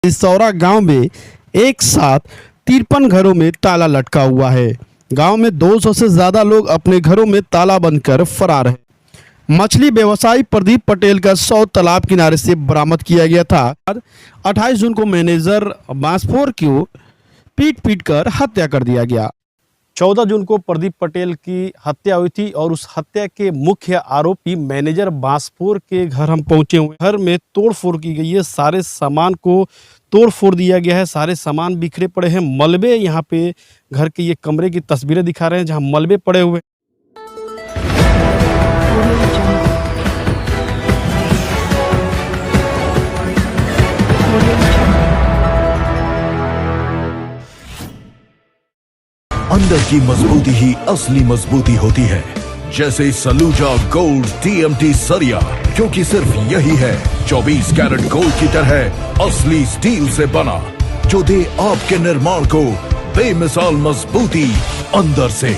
रिसौरा गांव में एक साथ 53 घरों में ताला लटका हुआ है। गांव में 200 से ज्यादा लोग अपने घरों में ताला बंद कर फरार हैं। मछली व्यवसायी प्रदीप पटेल का 100 तालाब किनारे से बरामद किया गया था। 28 जून को मैनेजर बांसफोर को पीट कर हत्या कर दिया गया। 14 जून को प्रदीप पटेल की हत्या हुई थी और उस हत्या के मुख्य आरोपी मैनेजर बांसफोर के घर हम पहुंचे हुए। घर में तोड़फोड़ की गई है, सारे सामान को तोड़फोड़ दिया गया है, सारे सामान बिखरे पड़े हैं। मलबे यहाँ पे घर के ये कमरे की तस्वीरें दिखा रहे हैं जहाँ मलबे पड़े हुए। अंदर की मजबूती ही असली मजबूती होती है, जैसे सलूजा गोल्ड TMT सरिया, क्योंकि सिर्फ यही है 24 कैरेट गोल्ड की तरह असली स्टील से बना, जो दे आपके निर्माण को बेमिसाल मजबूती अंदर से।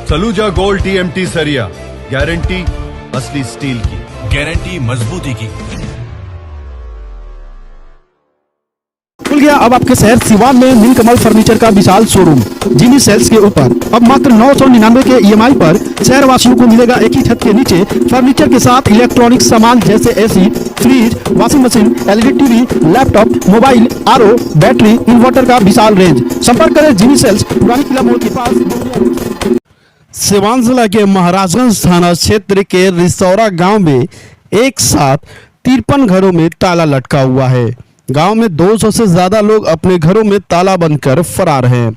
सलूजा गोल्ड TMT सरिया, गारंटी असली स्टील की, गारंटी मजबूती की। खुल गया अब आपके शहर सिवान में नीलकमल फर्नीचर का विशाल शोरूम जिनी सेल्स के ऊपर। अब मात्र 999 के EMI पर शहर वासियों को मिलेगा एक ही छत के नीचे फर्नीचर के साथ इलेक्ट्रॉनिक सामान जैसे AC, fridge, washing machine, LED TV, laptop, mobile, RO, battery, inverter का विशाल रेंज। संपर्क करें जिनी सेल्स, पुरानी किला मोड़ के पास। सिवान जिला के महाराजगंज थाना क्षेत्र के रिसौरा गाँव में एक साथ 53 घरों में ताला लटका हुआ है। गांव में 200 से ज्यादा लोग अपने घरों में ताला बंद कर फरार हैं।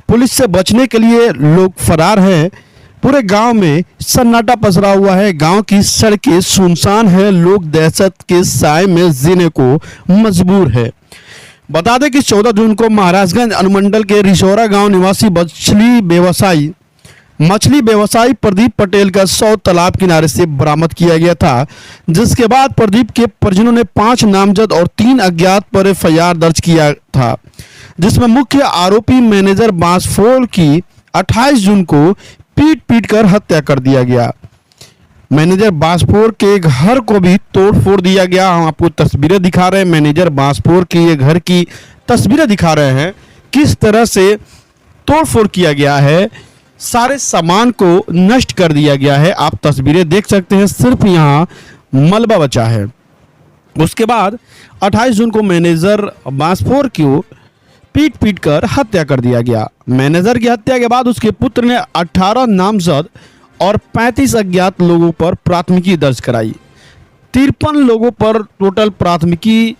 पुलिस से बचने के लिए लोग फरार हैं। पूरे गांव में सन्नाटा पसरा हुआ है। गांव की सड़कें सुनसान है। लोग दहशत के साए में जीने को मजबूर है। बता दें कि 14 जून को महाराजगंज अनुमंडल के रिसौरा गांव निवासी मछली व्यवसायी प्रदीप पटेल का 100 तालाब किनारे से बरामद किया गया था, जिसके बाद प्रदीप के परिजनों ने 5 नामजद और 3 अज्ञात पर FIR दर्ज किया था, जिसमें मुख्य आरोपी मैनेजर बांसफोर की 28 जून को पीट कर हत्या कर दिया गया। मैनेजर बांसफोर के घर को भी तोड़फोड़ दिया गया। हम आपको तस्वीरें दिखा रहे हैं, मैनेजर बांसफोर के ये घर की तस्वीरें दिखा रहे हैं, किस तरह से तोड़फोड़ किया गया है। सारे सामान को नष्ट कर दिया गया है। आप तस्वीरें देख सकते हैं, सिर्फ यहाँ मलबा बचा है। उसके बाद 28 जून को मैनेजर बांसफोर को पीट कर हत्या कर दिया गया। मैनेजर की हत्या के बाद उसके पुत्र ने 18 नामजद और 35 अज्ञात लोगों पर प्राथमिकी दर्ज कराई। 53 लोगों पर टोटल प्राथमिकी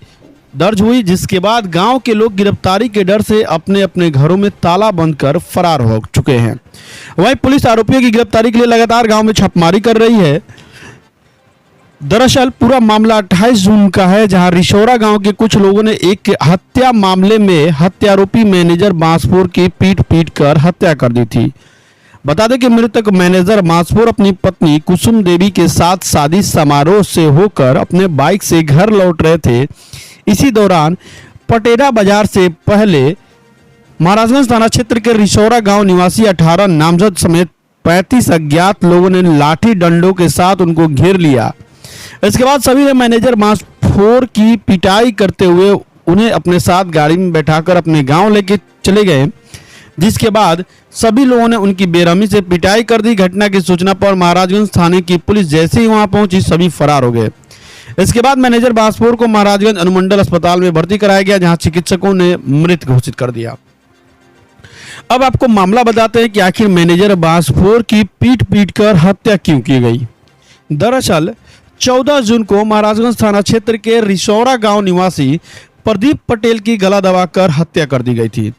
दर्ज हुई, जिसके बाद गांव के लोग गिरफ्तारी के डर से अपने अपने घरों में ताला बंद कर फरार हो चुके हैं। वहीं पुलिस आरोपियों की गिरफ्तारी के लिए लगातार गांव में छापेमारी कर रही है। दरअसल पूरा मामला 28 जून का है, जहां रिसौरा गांव के कुछ लोगों ने एक हत्या मामले में हत्यारोपी मैनेजर बांसफोर की पीट कर हत्या कर दी थी। बता दें कि मृतक मैनेजर बांसफोर अपनी पत्नी कुसुम देवी के साथ शादी समारोह से होकर अपने बाइक से घर लौट रहे थे। इसी दौरान पटेरा बाजार से पहले महाराजगंज थाना क्षेत्र के रिसौरा गांव निवासी 18 नामजद समेत 35 अज्ञात लोगों ने लाठी डंडों के साथ उनको घेर लिया। इसके बाद सभी ने मैनेजर बांसफोर की पिटाई करते हुए उन्हें अपने साथ गाड़ी में बैठाकर अपने गांव लेके चले गए, जिसके बाद सभी लोगों ने उनकी बेरहमी से पिटाई कर दी। घटना की सूचना पर महाराजगंज थाने की पुलिस जैसे ही वहां पहुंची, सभी फरार हो गए। इसके बाद मैनेजर बांसफोर को महाराजगंज अनुमंडल अस्पताल में भर्ती कराया गया, जहां चिकित्सकों ने मृत घोषित कर दिया। अब आपको मामला बताते हैं कि आखिर मैनेजर बांसफोर की पीट कर हत्या क्यों की गई। दरअसल 14 जून को महाराजगंज थाना क्षेत्र के रिसौरा गांव निवासी प्रदीप पटेल की गला दबाकर हत्या कर दी गई थी,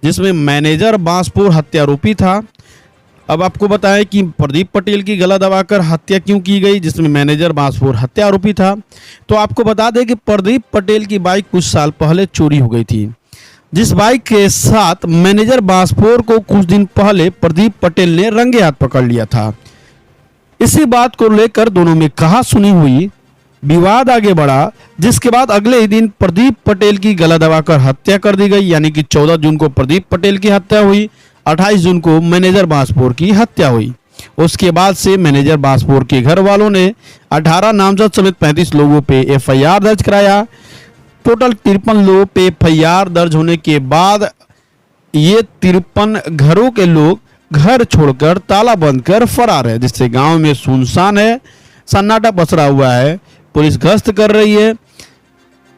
जिसमें मैनेजर बांसफोर हत्यारोपी था। अब आपको बताएं कि प्रदीप पटेल की गला दबाकर हत्या क्यों की गई, जिसमें मैनेजर बांसफोर हत्या आरोपी था। तो आपको बता दें कि प्रदीप पटेल की बाइक कुछ साल पहले चोरी हो गई थी, जिस बाइक के साथ मैनेजर बांसफोर को कुछ दिन पहले प्रदीप पटेल ने रंगे हाथ पकड़ लिया था। इसी बात को लेकर दोनों में कहासुनी हुई, विवाद आगे बढ़ा, जिसके बाद अगले ही दिन प्रदीप पटेल की गला दबाकर हत्या कर दी गई। यानी कि 14 जून को प्रदीप पटेल की हत्या हुई, 28 जून को मैनेजर बांसफोर की हत्या हुई। उसके बाद से मैनेजर बांसफोर के घर वालों ने 18 नामजद समेत 35 लोगों पे FIR दर्ज कराया। टोटल 53 लोगों पे एफआईआर दर्ज होने के बाद ये 53 घरों के लोग घर छोड़कर ताला बंद कर फरार है, जिससे गांव में सुनसान है, सन्नाटा पसरा हुआ है। पुलिस गश्त कर रही है।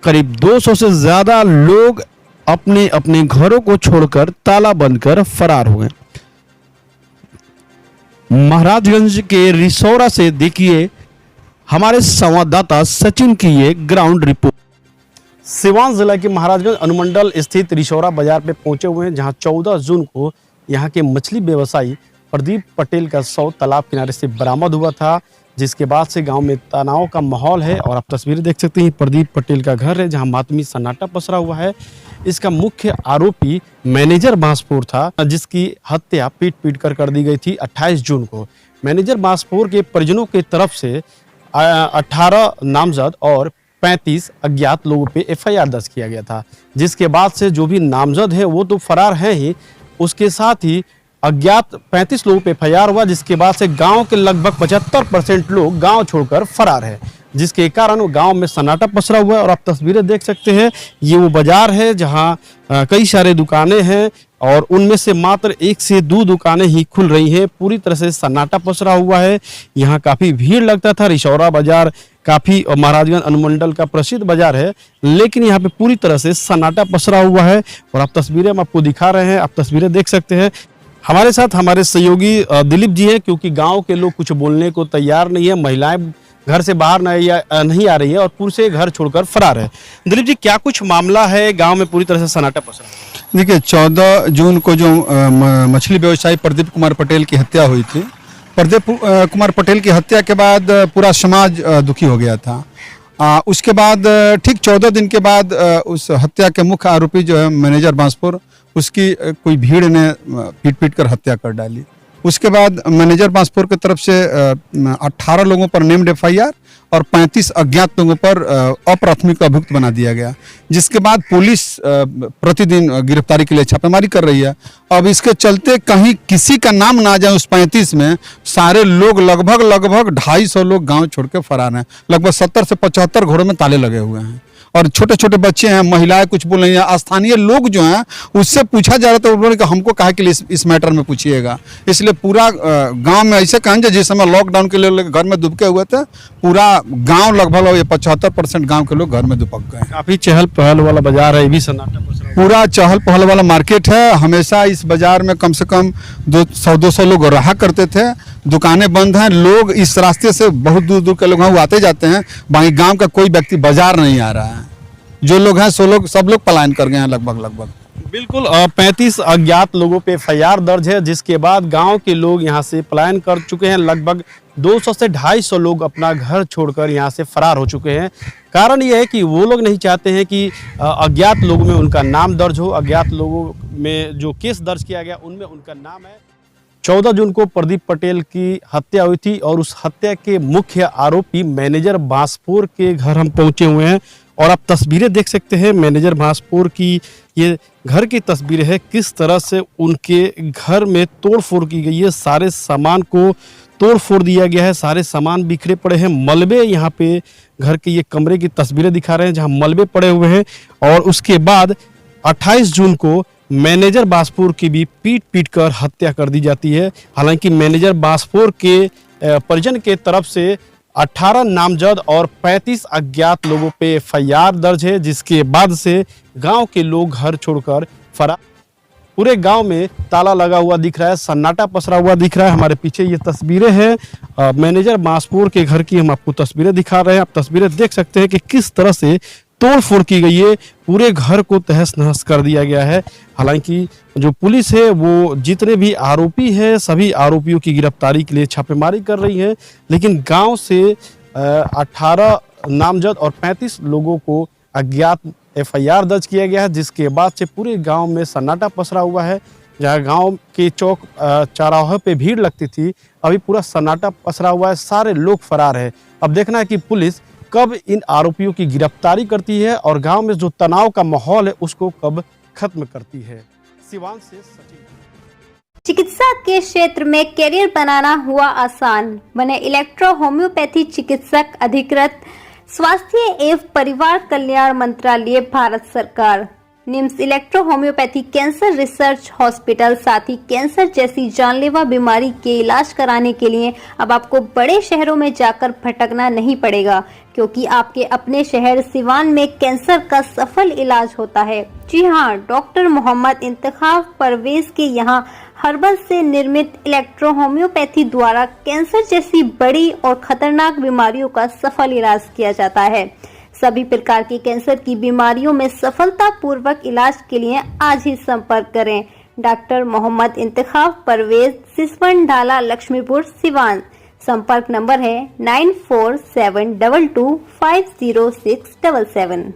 करीब 200 से ज्यादा लोग अपने अपने घरों को छोड़कर ताला बंद कर फरार हुए। महाराजगंज के रिसौरा से देखिए हमारे संवाददाता सचिन की ये ग्राउंड रिपोर्ट। सिवान जिला के महाराजगंज अनुमंडल स्थित रिसौरा बाजार पे पहुंचे हुए हैं, जहां 14 जून को यहां के मछली व्यवसायी प्रदीप पटेल का शव तालाब किनारे से बरामद हुआ था, जिसके बाद से गांव में तनाव का माहौल है। और आप तस्वीरें देख सकते हैं, प्रदीप पटेल का घर है जहां मातमी सन्नाटा पसरा हुआ है। इसका मुख्य आरोपी मैनेजर बांसपुर था, जिसकी हत्या पीट पीट कर दी गई थी 28 जून को। मैनेजर बांसपुर के परिजनों की तरफ से 18 नामजद और 35 अज्ञात लोगों पे एफआईआर दर्ज किया गया था, जिसके बाद से जो भी नामजद है वो तो फरार है ही, उसके साथ ही अज्ञात 35 लोगों पे एफआईआर हुआ, जिसके बाद से गांव के लगभग 75% लोग गांव छोड़कर फरार है, जिसके कारण गांव में सन्नाटा पसरा हुआ है। और आप तस्वीरें देख सकते हैं, ये वो बाजार है जहां कई सारे दुकानें हैं और उनमें से मात्र 1 से 2 दुकानें ही खुल रही हैं। पूरी तरह से सन्नाटा पसरा हुआ है। यहाँ काफ़ी भीड़ लगता था। रिसौरा बाजार काफ़ी महाराजगंज अनुमंडल का प्रसिद्ध बाजार है, लेकिन यहाँ पे पूरी तरह से सन्नाटा पसरा हुआ है। और आप तस्वीरें हम आपको दिखा रहे हैं, आप तस्वीरें देख सकते हैं। हमारे साथ हमारे सहयोगी दिलीप जी हैं, क्योंकि गाँव के लोग कुछ बोलने को तैयार नहीं है। महिलाएं घर से बाहर नहीं आ रही है और पूरे से घर छोड़कर फरार है। दिलीप जी, क्या कुछ मामला है? गांव में पूरी तरह से सन्नाटा पसरा है। देखिए, 14 जून को जो मछली व्यवसायी प्रदीप कुमार पटेल की हत्या हुई थी, प्रदीप कुमार पटेल की हत्या के बाद पूरा समाज दुखी हो गया था। उसके बाद ठीक 14 दिन के बाद उस हत्या के मुख्य आरोपी जो है मैनेजर बांसपुर, उसकी कोई भीड़ ने पीट पीट कर हत्या कर डाली। उसके बाद मैनेजर बांसपुर की तरफ से 18 लोगों पर नेम्ड एफआईआर और 35 अज्ञात लोगों पर अप्राथमिक अभियुक्त बना दिया गया, जिसके बाद पुलिस प्रतिदिन गिरफ्तारी के लिए छापेमारी कर रही है। अब इसके चलते कहीं किसी का नाम ना जाए उस 35 में, सारे लोग लगभग 250 लोग गांव छोड़ के फरार हैं। लगभग 70 से 75 घरों में ताले लगे हुए हैं और छोटे छोटे बच्चे हैं, महिलाएं कुछ बोल रही हैं। स्थानीय लोग जो हैं उससे पूछा जा रहा था, उन्होंने कहा हमको कहा कि इस मैटर में पूछिएगा। इसलिए पूरा गांव में ऐसे कहें जिस समय लॉकडाउन के लिए घर में दुबके हुए थे, पूरा गांव लगभग 75% गांव के लोग घर में दुबक गए। काफी चहल पहल वाला बाजार है, ये भी सन्नाटा पसरा पूरा चहल पहल वाला मार्केट है। हमेशा इस बाजार में कम से कम 100-200 लोग रहा करते थे। दुकानें बंद हैं, लोग इस रास्ते से बहुत दूर दूर के लोग हैं वो आते जाते हैं। बाकी गांव का कोई व्यक्ति बाजार नहीं आ रहा है। जो लोग हैं सब लोग पलायन कर गए हैं लगभग। बिल्कुल 35 अज्ञात लोगों पे एफआईआर दर्ज है, जिसके बाद गांव के लोग यहां से पलायन कर चुके हैं। लगभग 200 से 250 लोग अपना घर छोड़कर यहां से फरार हो चुके हैं। कारण यह है कि वो लोग नहीं चाहते हैं कि अज्ञात लोगों में उनका नाम दर्ज हो। अज्ञात लोगों में जो केस दर्ज किया गया उनमें उनका नाम है। 14 जून को प्रदीप पटेल की हत्या हुई थी और उस हत्या के मुख्य आरोपी मैनेजर बांसपुर के घर हम पहुंचे हुए हैं। और आप तस्वीरें देख सकते हैं, मैनेजर बांसपुर की ये घर की तस्वीर है, किस तरह से उनके घर में तोड़फोड़ की गई है। सारे सामान को तोड़फोड़ दिया गया है, सारे सामान बिखरे पड़े हैं। मलबे यहाँ पे घर के ये कमरे की तस्वीरें दिखा रहे हैं जहाँ मलबे पड़े हुए हैं। और उसके बाद 28 जून को मैनेजर बांसपुर की भी पीट पीट कर हत्या कर दी जाती है। हालांकि मैनेजर बांसपुर के परिजन के तरफ से 18 नामजद और 35 अज्ञात लोगों पे एफआईआर दर्ज है, जिसके बाद से गांव के लोग घर छोड़कर फरार। पूरे गांव में ताला लगा हुआ दिख रहा है, सन्नाटा पसरा हुआ दिख रहा है। हमारे पीछे ये तस्वीरें हैं मैनेजर बांसपुर के घर की, हम आपको तस्वीरें दिखा रहे हैं। आप तस्वीरें देख सकते हैं कि किस तरह से तोड़फोड़ की गई है, पूरे घर को तहस नहस कर दिया गया है। हालांकि जो पुलिस है वो जितने भी आरोपी हैं सभी आरोपियों की गिरफ्तारी के लिए छापेमारी कर रही है, लेकिन गांव से 18 नामजद और 35 लोगों को अज्ञात एफआईआर दर्ज किया गया है, जिसके बाद से पूरे गांव में सन्नाटा पसरा हुआ है। जहां गांव के चौक चौराहे पे भीड़ लगती थी, अभी पूरा सन्नाटा पसरा हुआ है, सारे लोग फरार है। अब देखना है कि पुलिस कब इन आरोपियों की गिरफ्तारी करती है और गांव में जो तनाव का माहौल है उसको कब खत्म करती है। सिवान से सचिन। चिकित्सा के क्षेत्र में करियर बनाना हुआ आसान, बने इलेक्ट्रो होम्योपैथी चिकित्सक अधिकृत स्वास्थ्य एवं परिवार कल्याण मंत्रालय, भारत सरकार। NIMS electro homeopathy cancer research hospital. साथ ही कैंसर जैसी जानलेवा बीमारी के इलाज कराने के लिए अब आपको बड़े शहरों में जाकर भटकना नहीं पड़ेगा, क्योंकि आपके अपने शहर सिवान में कैंसर का सफल इलाज होता है। जी हाँ, डॉक्टर मोहम्मद इंतखाब परवेज के यहाँ हर्बल से निर्मित इलेक्ट्रो होम्योपैथी द्वारा कैंसर जैसी बड़ी और खतरनाक बीमारियों का सफल इलाज किया जाता है। सभी प्रकार की कैंसर की बीमारियों में सफलतापूर्वक इलाज के लिए आज ही संपर्क करें। डॉक्टर मोहम्मद इंतखाब परवेज, सिसवन ढाला, लक्ष्मीपुर, सिवान। संपर्क नंबर है 9472250677।